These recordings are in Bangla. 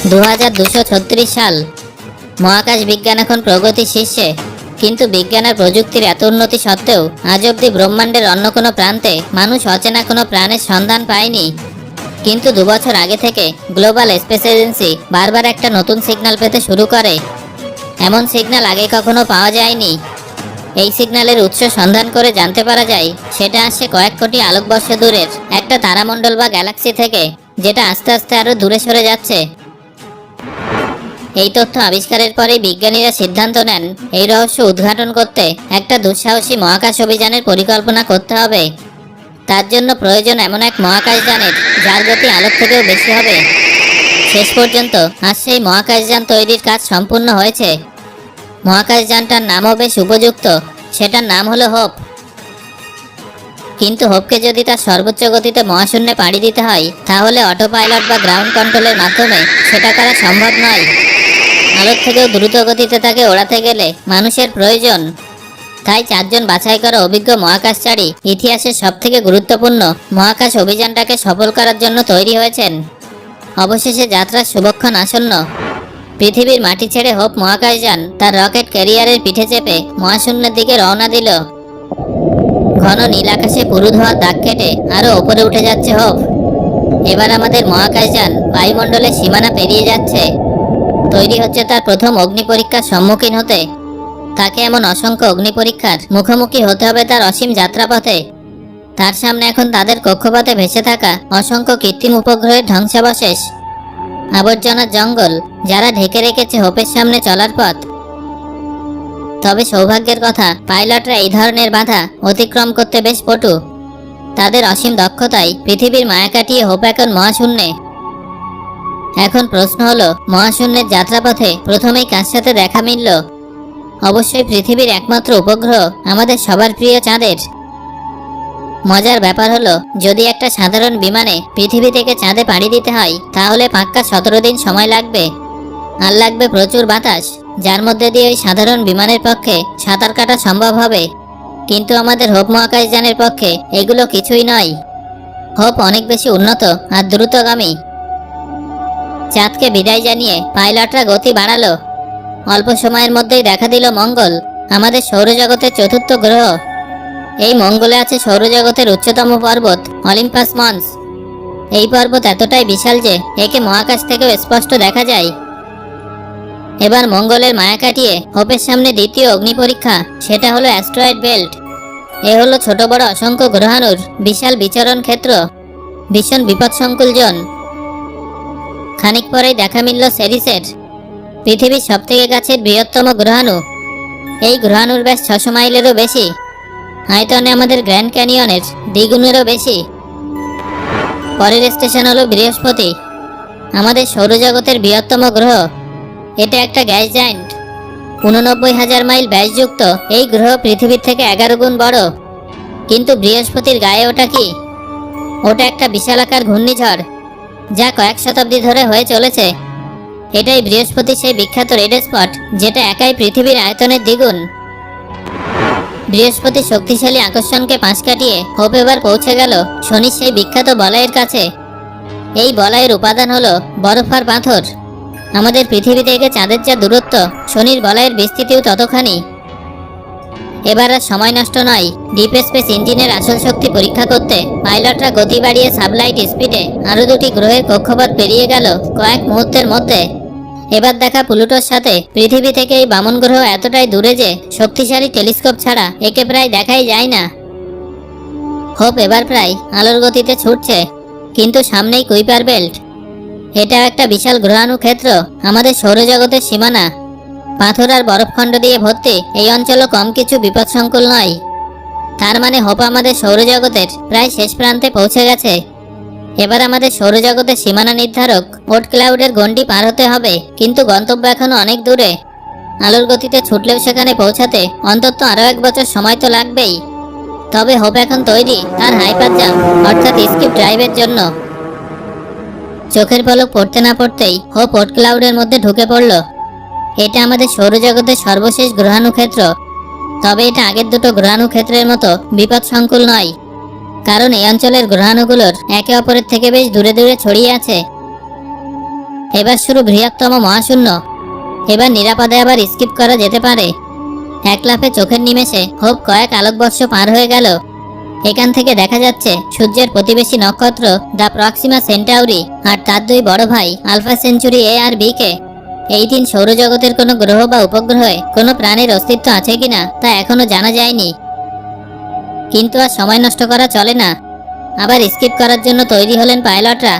2236 সাল। মহাকাশ বিজ্ঞান এখন প্রগতির শীর্ষে, কিন্তু বিজ্ঞান আর প্রযুক্তির এত উন্নতি সত্ত্বেও আজ অবধি ব্রহ্মাণ্ডের অন্য কোনো প্রান্তে মানুষ অচেনা কোনো প্রাণের সন্ধান পায়নি। কিন্তু 2 বছর আগে থেকে গ্লোবাল স্পেস এজেন্সি বারবার একটা নতুন সিগন্যাল পেতে শুরু করে। এমন সিগন্যাল আগে কখনো পাওয়া যায়নি। এই সিগন্যালের উৎস সন্ধান করে জানতে পারা যায় সেটা আসছে কয়েক কোটি আলোকবর্ষ দূরের একটা তারামণ্ডল বা গ্যালাক্সি থেকে, যেটা আস্তে আস্তে আরো দূরে সরে যাচ্ছে। এই তথ্য আবিষ্কারের পরে বিজ্ঞানীরা সিদ্ধান্ত নেন এই রহস্য উদ্ঘাটন করতে একটা দুঃসাহসী মহাকাশ অভিযানের পরিকল্পনা করতে হবে। তার জন্য প্রয়োজন এমন এক মহাকাশযানের যার গতি আলোক থেকেও বেশি হবে। শেষ পর্যন্ত আজ সেই মহাকাশযান তৈরির কাজ সম্পূর্ণ হয়েছে। মহাকাশযানটার নামও বেশ উপযুক্ত, সেটার নাম হলো হোপ। কিন্তু হোপকে যদি তার সর্বোচ্চ গতিতে মহাশূন্যে পাড়ি দিতে হয়, তাহলে অটো পাইলট বা গ্রাউন্ড কন্ট্রোলের মাধ্যমে সেটা করা সম্ভব নয়। আলোক থেকেও দ্রুত গতিতে তাকে ওড়াতে গেলে মানুষের প্রয়োজন। তাই 4 জন বাছাই করা অভিজ্ঞ মহাকাশচারী ইতিহাসের সবথেকে গুরুত্বপূর্ণ মহাকাশ অভিযানটাকে সফল করার জন্য তৈরি হয়েছেন। অবশেষে যাত্রার শুভক্ষণ আসন্ন। পৃথিবীর মাটি ছেড়ে হোপ মহাকাশযান তার রকেট ক্যারিয়ারের পিঠে চেপে মহাশূন্যের দিকে রওনা দিল। ঘন নীল আকাশে পুরু ধোঁয়ার দাগ কেটে আরো ওপরে উঠে যাচ্ছে হোপ। এবার আমাদের মহাকাশযান বায়ুমণ্ডলের সীমানা পেরিয়ে যাচ্ছে। তৈরি হচ্ছে তার প্রথম অগ্নি পরীক্ষার সম্মুখীন হতে। তাকে এমন অসংখ্য অগ্নি পরীক্ষার মুখোমুখি হতে হবে তার অসীম যাত্রাপথে। তার সামনে এখন তাদের কক্ষপথে ভেসে থাকা অসংখ্য কৃত্রিম উপগ্রহের ধ্বংসাবশেষ, আবর্জনার জঙ্গল, যারা ঢেকে রেখেছে হোপের সামনে চলার পথ। তবে সৌভাগ্যের কথা, পাইলটরা এই ধরনের বাধা অতিক্রম করতে বেশ পটু। তাদের অসীম দক্ষতায় পৃথিবীর মায়া কাটিয়ে হোপ এখন মহাশূন্যে। এখন প্রশ্ন হলো, মহাশূন্যের যাত্রাপথে প্রথমেই কার সাথে দেখা মিলল? অবশ্যই পৃথিবীর একমাত্র উপগ্রহ আমাদের সবার প্রিয় চাঁদের। মজার ব্যাপার হলো, যদি একটা সাধারণ বিমানে পৃথিবী থেকে চাঁদে পাড়ি দিতে হয়, তাহলে পাক্কা 17 দিন সময় লাগবে। আর লাগবে প্রচুর বাতাস, যার মধ্যে দিয়ে ওই সাধারণ বিমানের পক্ষে সাঁতার কাটা সম্ভব হবে। কিন্তু আমাদের হোপ মহাকাশযানের পক্ষে এগুলো কিছুই নয়। হোপ অনেক বেশি উন্নত আর দ্রুতগামী। চাঁদকে বিদায় জানিয়ে পাইলটরা গতি বাড়ালো। অল্প সময়ের মধ্যেই দেখা দিল মঙ্গল, আমাদের সৌরজগতের চতুর্থ গ্রহ। এই মঙ্গলে আছে সৌরজগতের উচ্চতম পর্বত অলিম্পাস মন্স। এই পর্বত এতটাই বিশাল যে একে মহাকাশ থেকেও স্পষ্ট দেখা যায়। এবার মঙ্গলের মায়া কাটিয়ে হোপের সামনে দ্বিতীয় অগ্নি পরীক্ষা, সেটা হলো অ্যাস্ট্রয়েড বেল্ট। এ হলো ছোট বড় অসংখ্য গ্রহাণুর বিশাল বিচরণ ক্ষেত্র, ভীষণ বিপদসংকুল জোন। খানিক পরেই দেখা মিলল সেরিসের, পৃথিবীর সবথেকে কাছের বৃহত্তম গ্রহাণু। এই গ্রহাণুর ব্যাস 600 মাইলেরও বেশি। আয়তনে আমাদের গ্র্যান্ড ক্যানিয়নের দ্বিগুণেরও বেশি। পরের স্টেশন হলো বৃহস্পতি, আমাদের সৌরজগতের বৃহত্তম গ্রহ। এটা একটা গ্যাস জায়ান্ট। 89,000 মাইল ব্যাসযুক্ত এই গ্রহ পৃথিবীর থেকে 11 গুণ বড়। কিন্তু বৃহস্পতির গায়ে ওটা কি? ওটা একটা বিশালাকার ঘূর্ণিঝড়, যা কয়েক শতাব্দী ধরে হয়ে চলেছে। এটাই বৃহস্পতির সেই বিখ্যাত রেড স্পট, যেটা একাই পৃথিবীর আয়তনের দ্বিগুণ। বৃহস্পতির শক্তিশালী আকর্ষণকে পাশ কাটিয়ে হোপ এবার পৌঁছে গেল শনির সেই বিখ্যাত বলয়ের কাছে। এই বলয়ের উপাদান হলো বরফ আর পাথর। আমাদের পৃথিবী থেকে চাঁদের যা দূরত্ব, শনির বলয়ের বিস্তৃতিও ততখানি। এবার আর সময় নষ্ট নয়। ডিপ স্পেস ইঞ্জিনের আসল শক্তি পরীক্ষা করতে পাইলটরা গতি বাড়িয়ে সাবলাইট স্পিডে আরো 2টি গ্রহের কক্ষপথ পেরিয়ে গেল কয়েক মুহূর্তের মধ্যে। এবার দেখা প্লুটোর সাথে পৃথিবী থেকে এই বামন গ্রহ এতটাই দূরে যে শক্তিশালী টেলিস্কোপ ছাড়া একে প্রায় দেখাই যায় না। হোপ এবার প্রায় আলোর গতিতে ছুটছে, কিন্তু সামনেই কুইপার বেল্ট। এটাও একটা বিশাল গ্রহাণু ক্ষেত্র, আমাদের সৌরজগতের সীমানা। পাথর আর বরফখণ্ড দিয়ে ভর্তি এই অঞ্চলও কম কিছু বিপদসংকুল নয়। তার মানে হোপ আমাদের সৌরজগতের প্রায় শেষ প্রান্তে পৌঁছে গেছে। এবার আমাদের সৌরজগতের সীমানা নির্ধারক ওট ক্লাউডের গণ্ডি পার হতে হবে, কিন্তু গন্তব্য এখনো অনেক দূরে। আলোর গতিতে ছুটলেও সেখানে পৌঁছাতে অন্তত আরও 1 বছর সময় তো লাগবেই। তবে হোপ এখন তৈরি তার হাইপার জাম্প অর্থাৎ স্কিপ ড্রাইভের জন্য। চোখের পলক পড়তে না পড়তেই হোপ ওট ক্লাউডের মধ্যে ঢুকে পড়ল। এটা আমাদের সৌরজগতের সর্বশেষ গ্রহাণু ক্ষেত্র। তবে এটা আগের দুটো গ্রহাণু ক্ষেত্রের মতো বিপদসংকুল নয়, কারণ এই অঞ্চলের গ্রহাণুগুলোর একে অপরের থেকে বেশ দূরে দূরে ছড়িয়ে আছে। এবার শুরু বৃহত্তম মহাশূন্য। এবার নিরাপদে আবার স্কিপ করা যেতে পারে। এক লাফে চোখের নিমেষে হোপ কয়েক আলোকবর্ষ পার হয়ে গেল। এখান থেকে দেখা যাচ্ছে সূর্যের প্রতিবেশী নক্ষত্র দ্য প্রক্সিমা সেন্টাউরি আর তার দুই বড় ভাই আলফা সেঞ্চুরি এ আর বি কে। এই দিন সৌরজগতের কোনো গ্রহ বা উপগ্রহে কোনো প্রাণীর অস্তিত্ব আছে কিনা তা এখনো জানা যায়নি। কিন্তু আর সময় নষ্ট করা চলে না। আবার স্কিপ করার জন্য তৈরি হলেন পাইলটরা।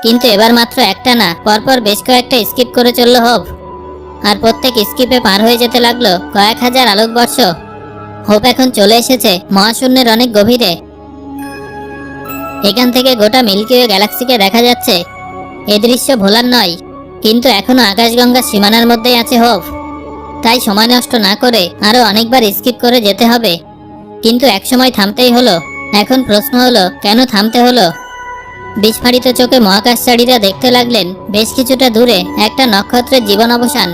কিন্তু এবার মাত্র একটা না, পরপর বেশ কয়েকটা স্কিপ করে চলল হোপ। আর প্রত্যেক স্কিপে পার হয়ে যেতে লাগলো কয়েক হাজার আলোকবর্ষ। হোপ এখন চলে এসেছে মহাশূন্যের অনেক গভীরে। এখান থেকে গোটা মিল্কি ওয়ে গ্যালাক্সিকে দেখা যাচ্ছে। এ দৃশ্য ভোলার নয়, কিন্তু এখনো আকাশগঙ্গার সীমানার মধ্যেই আছে হোপ। তাই সময় নষ্ট না করে আরো অনেকবার স্কিপ করে যেতে হবে। কিন্তু একসময় থামতেই হলো। এখন প্রশ্ন হলো, কেন থামতে হলো? বিস্ফারিত চোখে মহাকাশচারীরা দেখতে লাগলেন বেশ কিছুটা দূরে একটা নক্ষত্রের জীবন অবসান।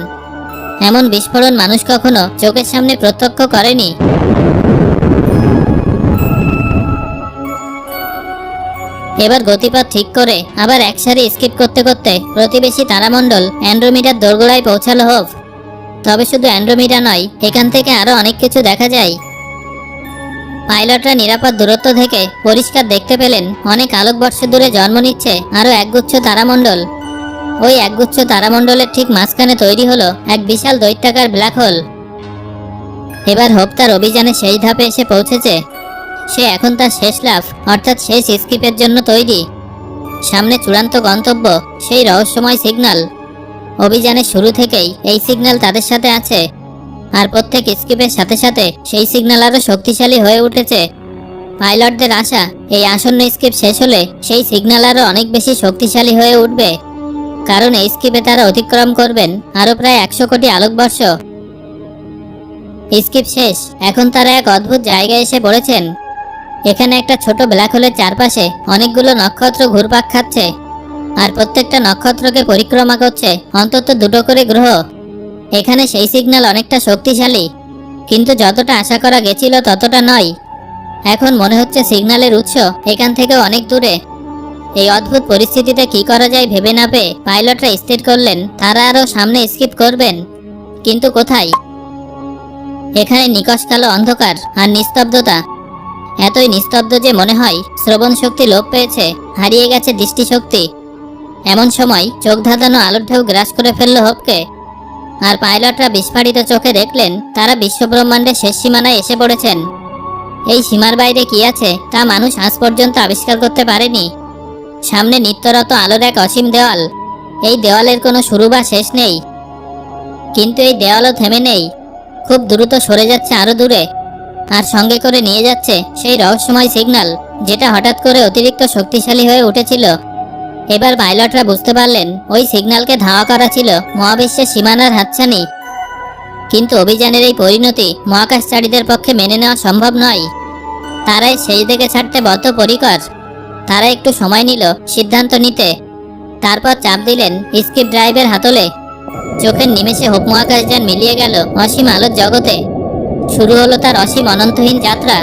এমন বিস্ফোরণ মানুষ কখনো চোখের সামনে প্রত্যক্ষ করেনি। এবার গতিপথ ঠিক করে আবার একসারি স্কিপ করতে করতে প্রতিবেশী তারামণ্ডল অ্যান্ড্রোমিডার দোরগোড়ায় পৌঁছালো হোপ। তবে শুধু অ্যান্ড্রোমিডা নয়, এখান থেকে আরো অনেক কিছু দেখা যায়। পাইলটরা নিরাপদ দূরত্ব থেকে পরিষ্কার দেখতে পেলেন অনেক আলোকবর্ষ দূরে জন্ম নিচ্ছে আরো একগুচ্ছ তারামণ্ডল। ওই একগুচ্ছ তারামণ্ডলের ঠিক মাঝখানে তৈরি হলো এক বিশাল দৈত্যাকার ব্ল্যাক হোল। এবার হোপ তার অভিযানে শেষ ধাপে এসে পৌঁছেছে। সে এখন তার শেষ লাফ অর্থাৎ শেষ স্কিপের জন্য তৈরি। সামনে চূড়ান্ত গন্তব্য, সেই রহস্যময় সিগন্যাল। অভিযানের শুরু থেকেই এই সিগন্যাল তাদের সাথে আছে। আর প্রত্যেক স্কিপের সাথে সাথে সেই সিগন্যাল আরো শক্তিশালী হয়ে উঠেছে। পাইলটদের আশা, এই আসন্ন স্কিপ শেষ হলে সেই সিগন্যাল আরো অনেক বেশি শক্তিশালী হয়ে উঠবে। কারণ এই স্কিপে তারা অতিক্রম করবেন আরো প্রায় 100 কোটি আলোকবর্ষ। স্কিপ শেষ, এখন তারা এক অদ্ভুত জায়গায় এসে পড়েছেন। এখানে একটা ছোট ব্ল্যাক হোলের চারপাশে অনেকগুলো নক্ষত্র ঘুরপাক খাচ্ছে। আর প্রত্যেকটা নক্ষত্রকে পরিক্রমা করছে অন্তত 2টো করে গ্রহ। এখানে সেই সিগন্যাল অনেকটা শক্তিশালী, কিন্তু যতটা আশা করা গেছিল ততটা নয়। এখন মনে হচ্ছে সিগন্যালের উৎস এখান থেকে অনেক দূরে। এই অদ্ভুত পরিস্থিতিতে কি করা যায় ভেবে না পেয়ে পাইলটরা স্থির করলেন তারা আরো সামনে স্কিপ করবেন। কিন্তু কোথায়? এখানে নিকষ কালো অন্ধকার আর নিস্তব্ধতা। এতই নিস্তব্ধ যে মনে হয় শ্রবণ শক্তি লোপ পেয়েছে, হারিয়ে গেছে দৃষ্টিশক্তি। এমন সময় চোখ ধাঁধানো আলোর ঢেউ গ্রাস করে ফেলল হোপকে। আর পাইলটরা বিস্ফারিত চোখে দেখলেন তারা বিশ্বব্রহ্মাণ্ডের শেষ সীমানায় এসে পড়েছেন। এই সীমার বাইরে কি আছে তা মানুষ আজ পর্যন্ত আবিষ্কার করতে পারেনি। সামনে নিত্যরত আলোর এক অসীম দেওয়াল। এই দেওয়ালের কোনো শুরু বা শেষ নেই। কিন্তু এই দেওয়ালও থেমে নেই, খুব দ্রুত সরে যাচ্ছে আরো দূরে। আর সঙ্গে করে নিয়ে যাচ্ছে সেই রহস্যময় সিগন্যাল, যেটা হঠাৎ করে অতিরিক্ত শক্তিশালী হয়ে উঠেছিল। এবার পাইলটরা বুঝতে পারলেন ওই সিগন্যালকে ধাওয়া করা ছিল মহাবিশ্বের সীমানার হাতছানি। কিন্তু অভিযানের এই পরিণতি মহাকাশচারীদের পক্ষে মেনে নেওয়া সম্ভব নয়। তারাই সেই দিকে ছাড়তে বদ্ধপরিকর। তারা একটু সময় নিল সিদ্ধান্ত নিতে। তারপর চাপ দিলেন স্কিপ ড্রাইভের হাতলে। চোখের নিমেষে হোপ মহাকাশযান মিলিয়ে গেল অসীম আলোর জগতে। শুরু হলো তার অসীম অনন্তহীন যাত্রা।